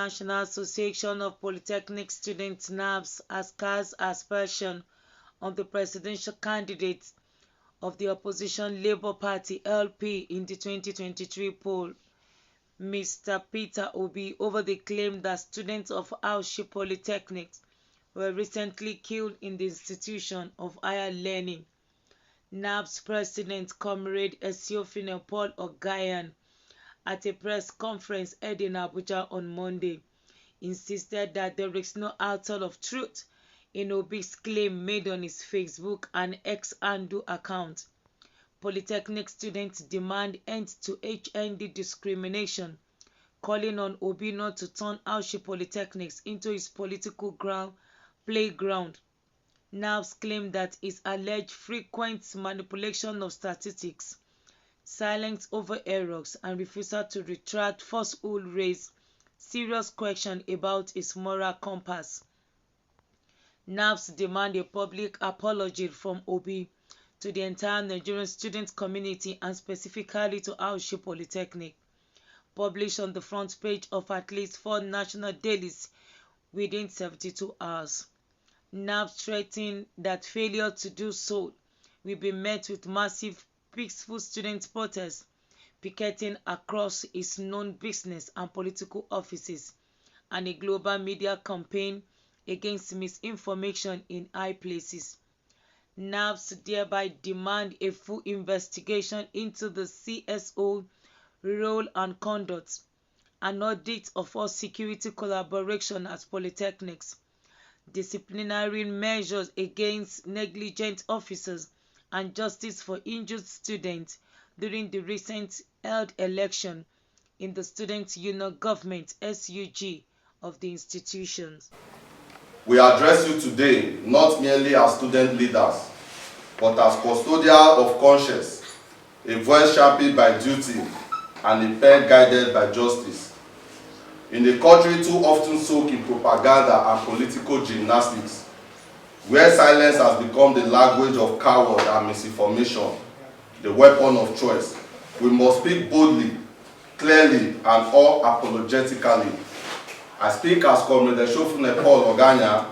National Association of Polytechnic Students (NAPS) has cast aspersion on the presidential candidate of the opposition Labour Party (LP) in the 2023 poll, Mr. Peter Obi, over the claim that students of Auchi Polytechnic were recently killed in the institution of higher learning. NAPS President Comrade Esiofine Paul Ogayan, at a press conference held in Abuja on Monday, insisted that there is no iota of truth in Obi's claim made on his Facebook and X handle account. Polytechnic students demand end to HND discrimination, calling on Obi not to turn Auchi Polytechnics into his political playground. NAPS claimed that his alleged frequent manipulation of statistics, silence over errors, and refusal to retract falsehood raise serious questions about his moral compass. NAPS demand a public apology from Obi to the entire Nigerian student community and specifically to Auchi Polytechnic. Published on the front page of at least 4 national dailies within 72 hours. NAPS threatened that failure to do so will be met with massive peaceful student protests, picketing across its known business and political offices, and a global media campaign against misinformation in high places. NAPS thereby demand a full investigation into the CSO role and conduct, an audit of all security collaboration at polytechnics, disciplinary measures against negligent officers, and justice for injured students during the recent held election in the Student Union Government (SUG) of the institutions. We address you today not merely as student leaders, but as custodians of conscience, a voice championed by duty, and a pen guided by justice. In a country too often soaked in propaganda and political gymnastics, where silence has become the language of coward and misinformation, the weapon of choice, we must speak boldly, clearly, and unapologetically. I speak as Comrade Esiofine Paul Ogayan,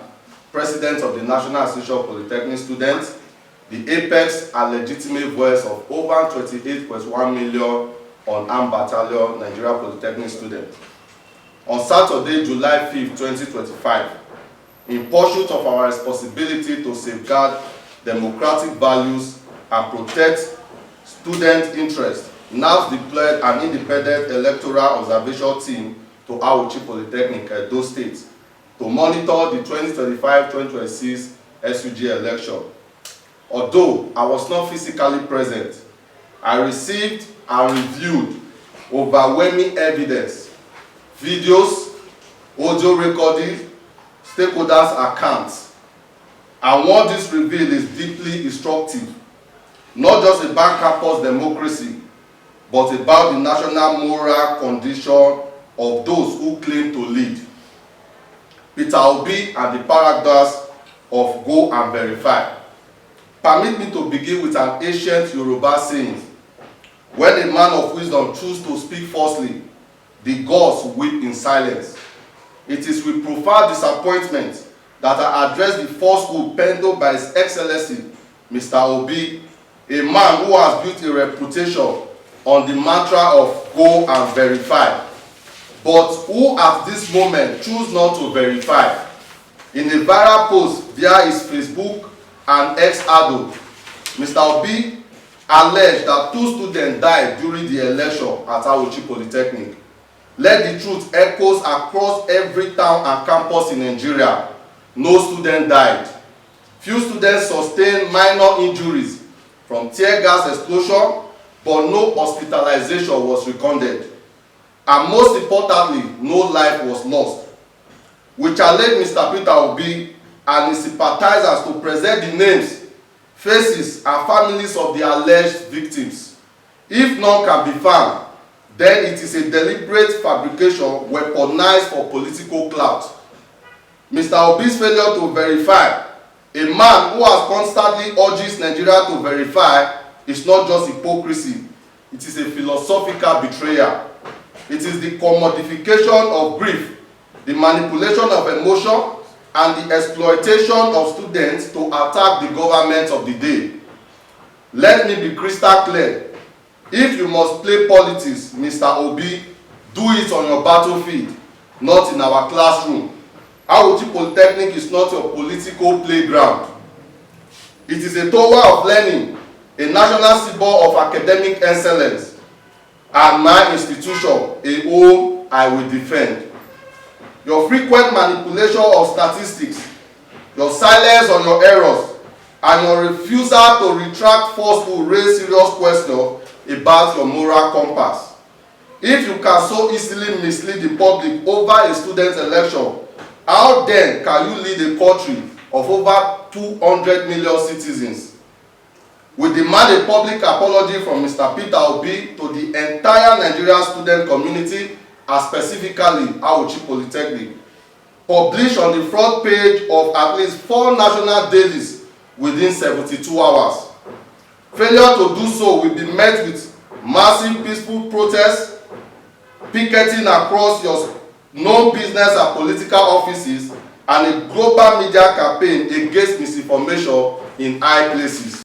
President of the National Association of Polytechnic Students, the apex and legitimate voice of over 28.1 million unarmed battalion Nigeria Polytechnic students. On Saturday, July 5, 2025, in pursuit of our responsibility to safeguard democratic values and protect student interests, NAPS deployed an independent electoral observation team to Auchi Polytechnic, Edo State, to monitor the 2025-2026 SUG election. Although I was not physically present, I received and reviewed overwhelming evidence, videos, audio recording, stakeholders' accounts, and what this reveals is deeply instructive, not just about campus democracy, but about the national moral condition of those who claim to lead. Peter Obi and the paradox of go and verify. Permit me to begin with an ancient Yoruba saying, when a man of wisdom chooses to speak falsely, the gods weep in silence. It is with profound disappointment that I address the falsehood peddled by His Excellency, Mr. Obi, a man who has built a reputation on the mantra of go and verify, but who at this moment choose not to verify. In a viral post via his Facebook and X handle, Mr. Obi alleged that 2 students died during the election at Auchi Polytechnic. Let the truth echoes across every town and campus in Nigeria. No student died. Few students sustained minor injuries from tear gas explosion, but no hospitalization was recorded. And most importantly, no life was lost. We challenge Mr. Peter Obi and his sympathizers to present the names, faces, and families of the alleged victims. If none can be found, then it is a deliberate fabrication weaponized for political clout. Mr. Obi's failure to verify, a man who has constantly urged Nigeria to verify, is not just hypocrisy, it is a philosophical betrayal. It is the commodification of grief the manipulation of emotion, and the exploitation of students to attack the government of the day. Let me be crystal clear. If you must play politics, Mr. Obi, do it on your battlefield, not in our classroom. Auchi Polytechnic is not your political playground. It is a tower of learning, a national symbol of academic excellence, and my institution, a home I will defend. Your frequent manipulation of statistics, your silence on your errors, and your refusal to retract forceful raise serious questions about your moral compass. If you can so easily mislead the public over a student election, how then can you lead a country of over 200 million citizens? We demand a public apology from Mr. Peter Obi to the entire Nigerian student community, and specifically Auchi Polytechnic. Published on the front page of at least 4 national dailies within 72 hours. Failure to do so will be met with massive peaceful protests, picketing across your known business and political offices, and a global media campaign against misinformation in high places.